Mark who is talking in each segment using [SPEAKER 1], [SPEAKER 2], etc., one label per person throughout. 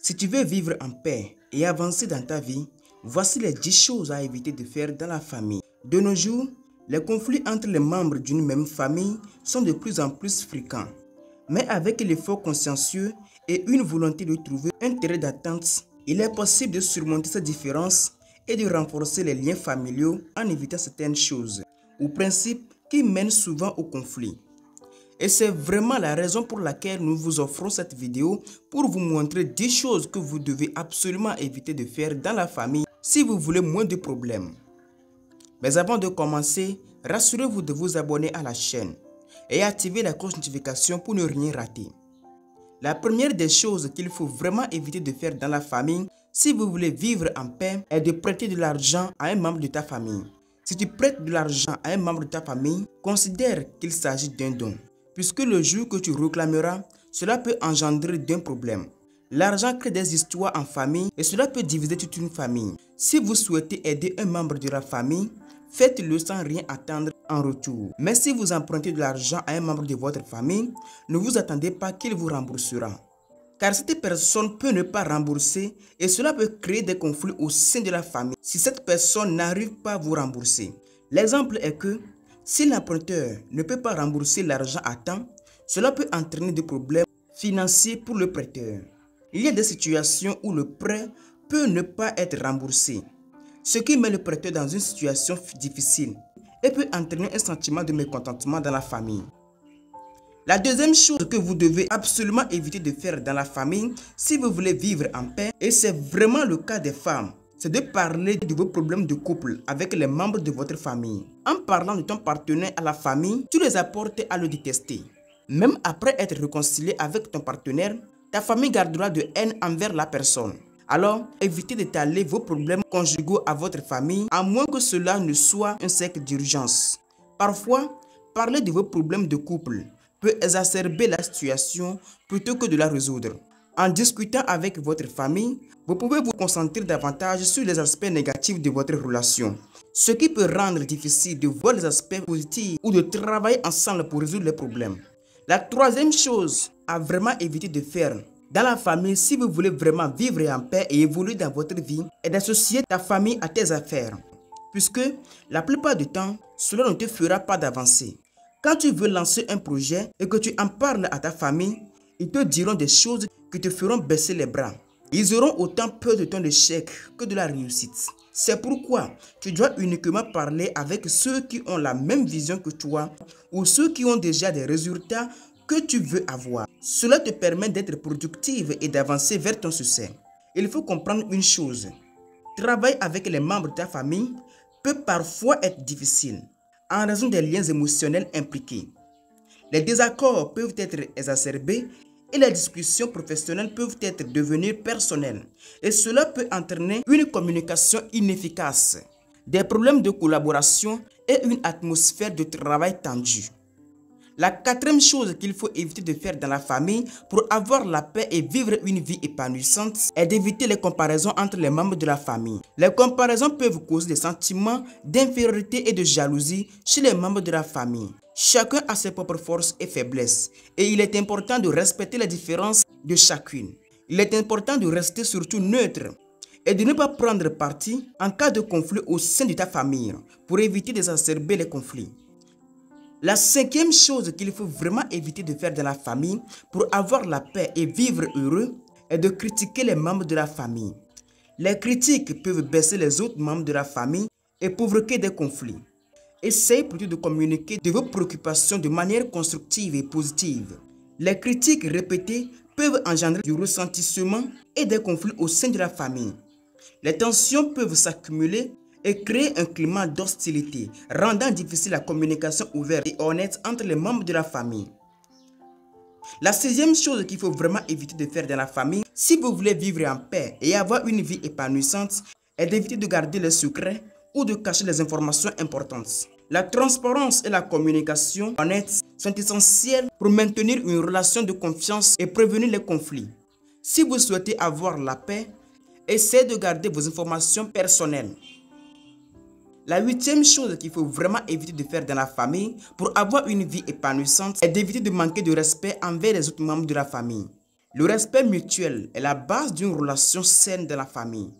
[SPEAKER 1] Si tu veux vivre en paix et avancer dans ta vie, voici les 10 choses à éviter de faire dans la famille. De nos jours, les conflits entre les membres d'une même famille sont de plus en plus fréquents. Mais avec l'effort consciencieux et une volonté de trouver un terrain d'attente, il est possible de surmonter ces différences et de renforcer les liens familiaux en évitant certaines choses ou principes qui mènent souvent au conflit. Et c'est vraiment la raison pour laquelle nous vous offrons cette vidéo pour vous montrer 10 choses que vous devez absolument éviter de faire dans la famille si vous voulez moins de problèmes. Mais avant de commencer, rassurez-vous de vous abonner à la chaîne et activer la cloche de notification pour ne rien rater. La première des choses qu'il faut vraiment éviter de faire dans la famille si vous voulez vivre en paix est de prêter de l'argent à un membre de ta famille. Si tu prêtes de l'argent à un membre de ta famille, considère qu'il s'agit d'un don, puisque le jour que tu réclameras, cela peut engendrer d'un problème. L'argent crée des histoires en famille et cela peut diviser toute une famille. Si vous souhaitez aider un membre de la famille, faites-le sans rien attendre en retour. Mais si vous empruntez de l'argent à un membre de votre famille, ne vous attendez pas qu'il vous remboursera. Car cette personne peut ne pas rembourser et cela peut créer des conflits au sein de la famille si cette personne n'arrive pas à vous rembourser. L'exemple est que si l'emprunteur ne peut pas rembourser l'argent à temps, cela peut entraîner des problèmes financiers pour le prêteur. Il y a des situations où le prêt peut ne pas être remboursé, ce qui met le prêteur dans une situation difficile et peut entraîner un sentiment de mécontentement dans la famille. La deuxième chose que vous devez absolument éviter de faire dans la famille si vous voulez vivre en paix, et c'est vraiment le cas des femmes, c'est de parler de vos problèmes de couple avec les membres de votre famille. En parlant de ton partenaire à la famille, tu les apportes à le détester. Même après être réconcilié avec ton partenaire, ta famille gardera de haine envers la personne. Alors, évitez d'étaler vos problèmes conjugaux à votre famille, à moins que cela ne soit un cercle d'urgence. Parfois, parler de vos problèmes de couple peut exacerber la situation plutôt que de la résoudre. En discutant avec votre famille, vous pouvez vous concentrer davantage sur les aspects négatifs de votre relation, ce qui peut rendre difficile de voir les aspects positifs ou de travailler ensemble pour résoudre les problèmes. La troisième chose à vraiment éviter de faire dans la famille si vous voulez vraiment vivre en paix et évoluer dans votre vie est d'associer ta famille à tes affaires, puisque la plupart du temps, cela ne te fera pas d'avancer. Quand tu veux lancer un projet et que tu en parles à ta famille, ils te diront des choses qui te feront baisser les bras. Ils auront autant peur de ton échec que de la réussite. C'est pourquoi tu dois uniquement parler avec ceux qui ont la même vision que toi ou ceux qui ont déjà des résultats que tu veux avoir. Cela te permet d'être productive et d'avancer vers ton succès. Il faut comprendre une chose. Travailler avec les membres de ta famille peut parfois être difficile en raison des liens émotionnels impliqués. Les désaccords peuvent être exacerbés et les discussions professionnelles peuvent devenir personnelles. Et cela peut entraîner une communication inefficace, des problèmes de collaboration et une atmosphère de travail tendue. La quatrième chose qu'il faut éviter de faire dans la famille pour avoir la paix et vivre une vie épanouissante est d'éviter les comparaisons entre les membres de la famille. Les comparaisons peuvent causer des sentiments d'infériorité et de jalousie chez les membres de la famille. Chacun a ses propres forces et faiblesses et il est important de respecter les différences de chacune. Il est important de rester surtout neutre et de ne pas prendre parti en cas de conflit au sein de ta famille pour éviter d'exacerber les conflits. La cinquième chose qu'il faut vraiment éviter de faire dans la famille pour avoir la paix et vivre heureux est de critiquer les membres de la famille. Les critiques peuvent baisser les autres membres de la famille et provoquer des conflits. Essayez plutôt de communiquer de vos préoccupations de manière constructive et positive. Les critiques répétées peuvent engendrer du ressentiment et des conflits au sein de la famille. Les tensions peuvent s'accumuler et créer un climat d'hostilité, rendant difficile la communication ouverte et honnête entre les membres de la famille. La sixième chose qu'il faut vraiment éviter de faire dans la famille, si vous voulez vivre en paix et avoir une vie épanouissante, est d'éviter de garder les secrets ou de cacher les informations importantes. La transparence et la communication honnête sont essentielles pour maintenir une relation de confiance et prévenir les conflits. Si vous souhaitez avoir la paix, essayez de garder vos informations personnelles. La huitième chose qu'il faut vraiment éviter de faire dans la famille pour avoir une vie épanouissante est d'éviter de manquer de respect envers les autres membres de la famille. Le respect mutuel est la base d'une relation saine dans la famille.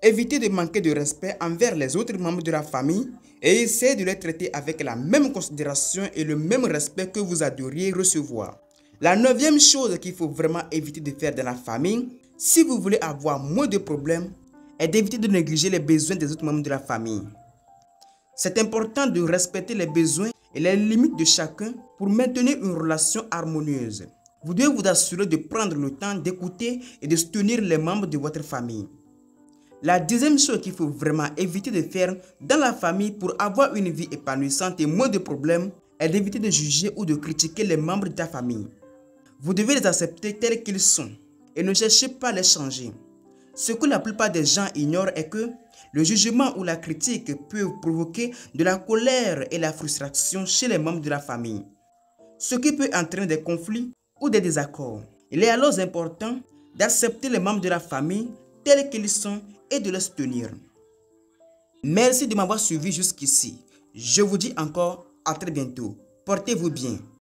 [SPEAKER 1] Évitez de manquer de respect envers les autres membres de la famille et essayez de les traiter avec la même considération et le même respect que vous adoriez recevoir. La neuvième chose qu'il faut vraiment éviter de faire dans la famille, si vous voulez avoir moins de problèmes, est d'éviter de négliger les besoins des autres membres de la famille. C'est important de respecter les besoins et les limites de chacun pour maintenir une relation harmonieuse. Vous devez vous assurer de prendre le temps d'écouter et de soutenir les membres de votre famille. La deuxième chose qu'il faut vraiment éviter de faire dans la famille pour avoir une vie épanouissante et moins de problèmes est d'éviter de juger ou de critiquer les membres de ta famille. Vous devez les accepter tels qu'ils sont et ne cherchez pas à les changer. Ce que la plupart des gens ignorent est que le jugement ou la critique peuvent provoquer de la colère et la frustration chez les membres de la famille, ce qui peut entraîner des conflits ou des désaccords. Il est alors important d'accepter les membres de la famille tels qu'ils sont et de les soutenir. Merci de m'avoir suivi jusqu'ici. Je vous dis encore à très bientôt. Portez-vous bien.